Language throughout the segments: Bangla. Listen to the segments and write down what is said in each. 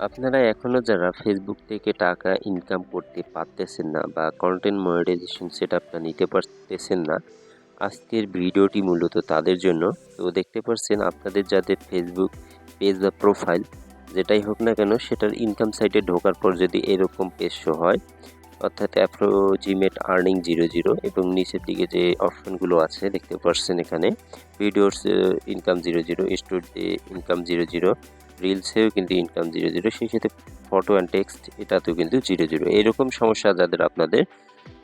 আপনারা এখনো যারা ফেসবুক থেকে টাকা ইনকাম করতে পারতেছেন না বা কন্টেন্ট মনিটাইজেশন সেটআপটা নিতে পারতেছেন না, আজকের ভিডিওটি মূলত তাদের জন্য। তো দেখতে পাচ্ছেন আপনাদের যাদের ফেসবুক পেজ বা প্রোফাইল যেটাই হোক না কেন, সেটার ইনকাম সাইটে ঢোকার পর যদি এরকম পেজ শো হয়, অর্থাৎ অ্যাপ্রোজিমেট আর্নিং 00 এবং নিচের দিকে যে অপশনগুলো আছে দেখতে পাচ্ছেন এখানে ভিডিওস ইনকাম 00, স্টোরি ইনকাম 00, রিলসেও কিন্তু ইনকাম 00, সেই সাথে ফটো অ্যান্ড টেক্সট এটাতেও কিন্তু 00। এরকম সমস্যা যাদের আপনাদের,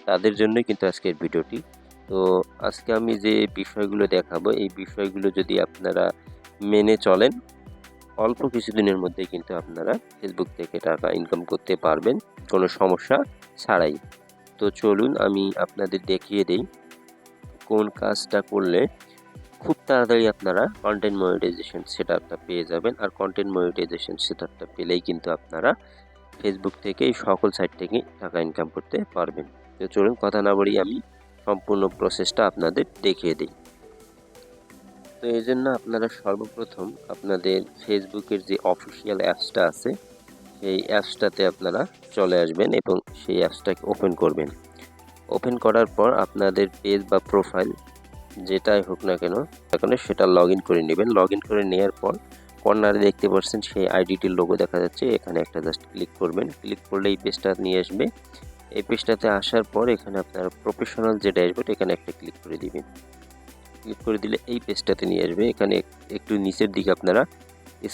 তাদের জন্যই কিন্তু আজকের ভিডিওটি। তো আজকে আমি যে বিষয়গুলো দেখাবো, এই বিষয়গুলো যদি আপনারা মেনে চলেন, অল্প কিছুদিনের মধ্যেই কিন্তু আপনারা ফেসবুক থেকে টাকা ইনকাম করতে পারবেন কোনো সমস্যা ছাড়াই। তো চলুন আমি আপনাদের দেখিয়ে দেই কোন কাজটা করলে খুব তাড়াতাড়ি আপনারা কন্টেন্ট মনিটাইজেশন সেটআপটা পেয়ে যাবেন। আর কন্টেন্ট মনিটাইজেশন সেটআপটা পেলেই কিন্তু আপনারা ফেসবুক থেকে এই সকল সাইট থেকে টাকা ইনকাম করতে পারবেন। তো চলুন কথা না বাড়িয়ে আমি সম্পূর্ণ প্রসেসটা আপনাদের দেখিয়ে দিই। তো এই জন্য আপনারা সর্বপ্রথম আপনাদের ফেসবুকের যে অফিসিয়াল অ্যাপসটা আছে, সেই অ্যাপসটাতে আপনারা চলে আসবেন এবং সেই অ্যাপসটাকে ওপেন করবেন। ওপেন করার পর আপনাদের পেজ বা প্রোফাইল যেটাই হোক না কেন, এখানে সেটা লগ ইন করে নেবেন। লগ ইন করে নেওয়ার পর কর্নারে দেখতে পাচ্ছেন সেই আইডিটির লোগো দেখা যাচ্ছে, এখানে একটা জাস্ট ক্লিক করবেন। ক্লিক করলে এই পেজটা নিয়ে আসবে। এই পেজটাতে আসার পর এখানে আপনার প্রফেশনাল যে ড্যাশবোর্ড, এখানে একটা ক্লিক করে দিবেন। ক্লিক করে দিলে এই পেজটাতে নিয়ে আসবে। এখানে একটু নিচের দিকে আপনারা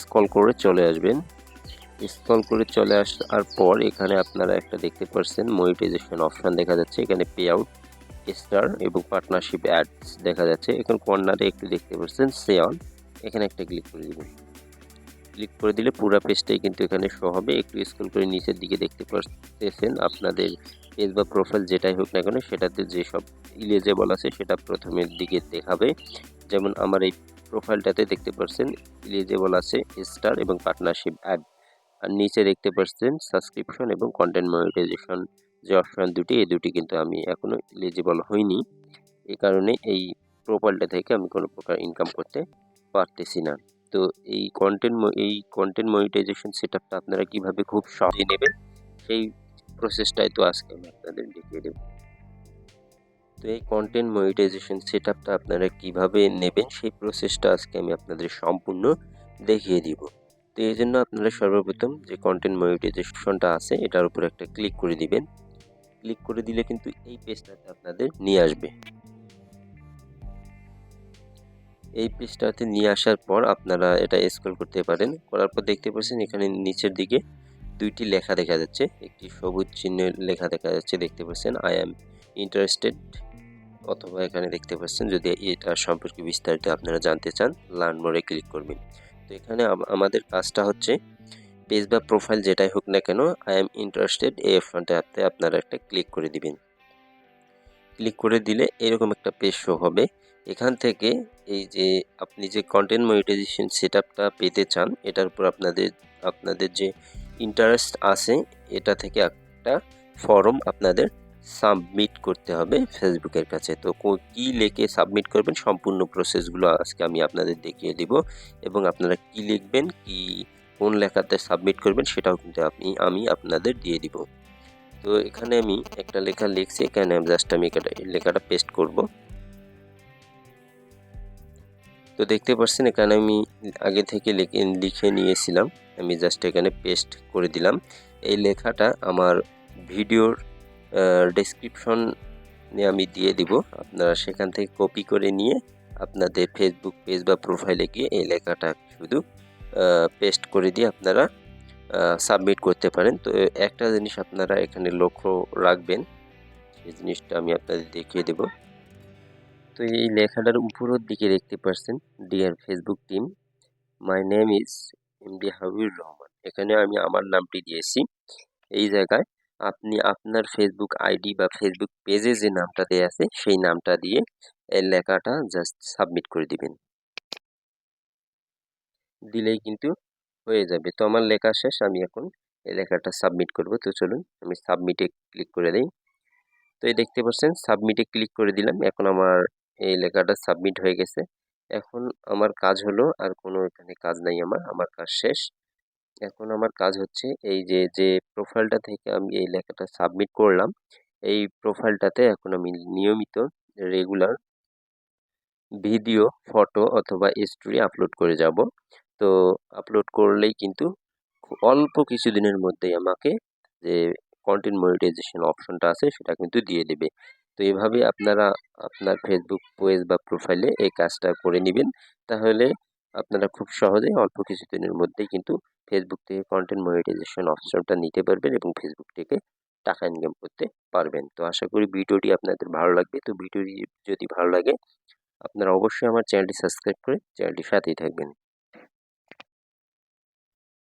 স্ক্রল করে চলে আসবেন। স্ক্রল করে চলে আসার পর এখানে আপনারা একটা দেখতে পাচ্ছেন মনিটাইজেশন অপশন দেখা যাচ্ছে, এখানে পে আউট, স্টার এবং পার্টনারশিপ অ্যাডস দেখা যাচ্ছে। এখন কর্নারে একটু দেখতে পাচ্ছেন সে অন, এখানে একটা ক্লিক করে দিবেন। ক্লিক করে দিলে পুরো পেজটাই কিন্তু এখানে শো হবে। একটু স্ক্রল করে নিচের দিকে দেখতে পাচ্ছেন আপনাদের পেজ বা প্রোফাইল যেটাই হোক না কেন, সেটাতে যেসব ইলিজেবল আছে সেটা প্রথমের দিকে দেখাবে। যেমন আমার এই প্রোফাইলটাতে দেখতে পাচ্ছেন ইলিজেবল আছে স্টার এবং পার্টনারশিপ অ্যাড। আর নিচে দেখতে পাচ্ছেন সাবস্ক্রিপশন এবং কন্টেন্ট মনিটাইজেশন যে অপশন দুটি, এই দুটি কিন্তু আমি এখনো এলিজিবল হইনি। এই কারণে এই প্রোফাইলটা থেকে আমি কোনো প্রকার ইনকাম করতে পারতেছি না। তো এই কন্টেন্ট মনিটাইজেশন সেটআপটা আপনারা কিভাবে খুব সহজে নেবেন, সেই প্রসেসটাই তো আজকে আমি আপনাদের দেখিয়ে দেব। তো এই কন্টেন্ট মনিটাইজেশন সেটআপটা আপনারা কিভাবে নেবেন, সেই প্রসেসটা আজকে আমি আপনাদের সম্পূর্ণ দেখিয়ে দিব। তো এই জন্য আপনারা সর্বপ্রথম যে কন্টেন্ট মনিটাইজেশনটা আছে এটার উপর একটা ক্লিক করে দিবেন। ক্লিক করে দিলে কিন্তু এই পেজটাতে আপনাদের নিয়ে আসবে। এই পেজটাতে নিয়ে আসার পর আপনারা এটা স্ক্রল করতে পারেন। করার পর দেখতে পাচ্ছেন এখানে নিচের দিকে দুইটি লেখা দেখা যাচ্ছে, একটি সবুজ চিহ্নের লেখা দেখা যাচ্ছে দেখতে পাচ্ছেন আই অ্যাম ইন্টারেস্টেড, অথবা এখানে দেখতে পাচ্ছেন যদি এটা সম্পর্কে বিস্তারিত আপনারা জানতে চান, লার্ন মোরে ক্লিক করবেন। তো এখানে আমাদের কাজটা হচ্ছে পেজ বা প্রোফাইল যেটাই হোক না কেন, আই অ্যাম ইন্টারেস্টেড এই অপশনটাতে আপনারা একটা ক্লিক করে দিবেন। ক্লিক করে দিলে এরকম একটা পেজ শো হবে। এখান থেকে এই যে আপনি যে কন্টেন্ট মনিটাইজেশন সেটআপটা পেতে চান, এটার উপর আপনাদের যে ইন্টারেস্ট আছে, এটা থেকে একটা ফর্ম আপনাদের সাবমিট করতে হবে ফেসবুকের কাছে। তো কি লিখে সাবমিট করবেন, সম্পূর্ণ প্রসেসগুলো আজকে আমি আপনাদের দেখিয়ে দিব এবং আপনারা কি লিখবেন, কোন লেখাতে সাবমিট করবেন সেটাও কিন্তু আমি আপনাদের দিয়ে দিব। তো এখানে আমি একটা লেখা লিখছি, এখানে জাস্ট আমি লেখাটা পেস্ট করব। তো দেখতে পাচ্ছেন এখানে আমি আগে থেকে লিখে নিয়েছিলাম, আমি জাস্ট এখানে পেস্ট করে দিলাম। এই লেখাটা আমার ভিডিওর ডেসক্রিপশনে আমি দিয়ে দিব, আপনারা সেখান থেকে কপি করে নিয়ে আপনাদের ফেসবুক পেজ বা প্রোফাইলে গিয়ে এই লেখাটা শুধু পেস্ট করে দিয়ে আপনারা সাবমিট করতে পারেন। তো একটা জিনিস আপনারা এখানে লক্ষ্য রাখবেন, সেই জিনিসটা আমি আপনাদের দেখিয়ে দেব। তো এই লেখাটার উপরের দিকে দেখতে পাচ্ছেন dear Facebook team, my name is MD Habibur Rahman, এখানে আমি আমার নামটি দিয়েছি। এই জায়গায় আপনি আপনার ফেসবুক আইডি বা ফেসবুক পেজে যে নামটা দেওয়া আছে সেই নামটা দিয়ে এই লেখাটা জাস্ট সাবমিট করে দিবেন। দিলেই কিন্তু হয়ে যাবে। তো আমার লেখা শেষ, আমি এখন এই লেখাটা সাবমিট করব। তো চলুন আমি সাবমিটে ক্লিক করে দিই। তো এই দেখতে পাচ্ছেন সাবমিটে ক্লিক করে দিলাম। এখন আমার এই লেখাটা সাবমিট হয়ে গেছে। এখন আমার কাজ হলো, আর কোনো এখানে কাজ নাই, আমার কাজ শেষ। এখন আমার কাজ হচ্ছে এই যে প্রোফাইলটা থেকে আমি এই লেখাটা সাবমিট করলাম, এই প্রোফাইলটাতে এখন আমি নিয়মিত রেগুলার ভিডিও, ফটো অথবা স্টোরি আপলোড করে যাব। তো আপলোড করলেই কিন্তু অল্প কিছুদিনের মধ্যেই আমাকে যে কন্টেন্ট মনিটাইজেশন অপশনটা আছে সেটা কিন্তু দিয়ে দেবে। তো এভাবে আপনারা আপনার ফেসবুক পেজ বা প্রোফাইলে এই কাজটা করে নিবেন। তাহলে আপনারা খুব সহজেই অল্প কিছুদিনের মধ্যেই কিন্তু ফেসবুক থেকে কন্টেন্ট মনিটাইজেশন অপশনটা নিতে পারবেন এবং ফেসবুক থেকে টাকা ইনকাম করতে পারবেন। তো আশা করি ভিডিওটি আপনাদের ভালো লাগবে। তো ভিডিওটি যদি ভালো লাগে আপনারা অবশ্যই আমার চ্যানেলটি সাবস্ক্রাইব করে চ্যানেলটির সাথেই থাকবেন।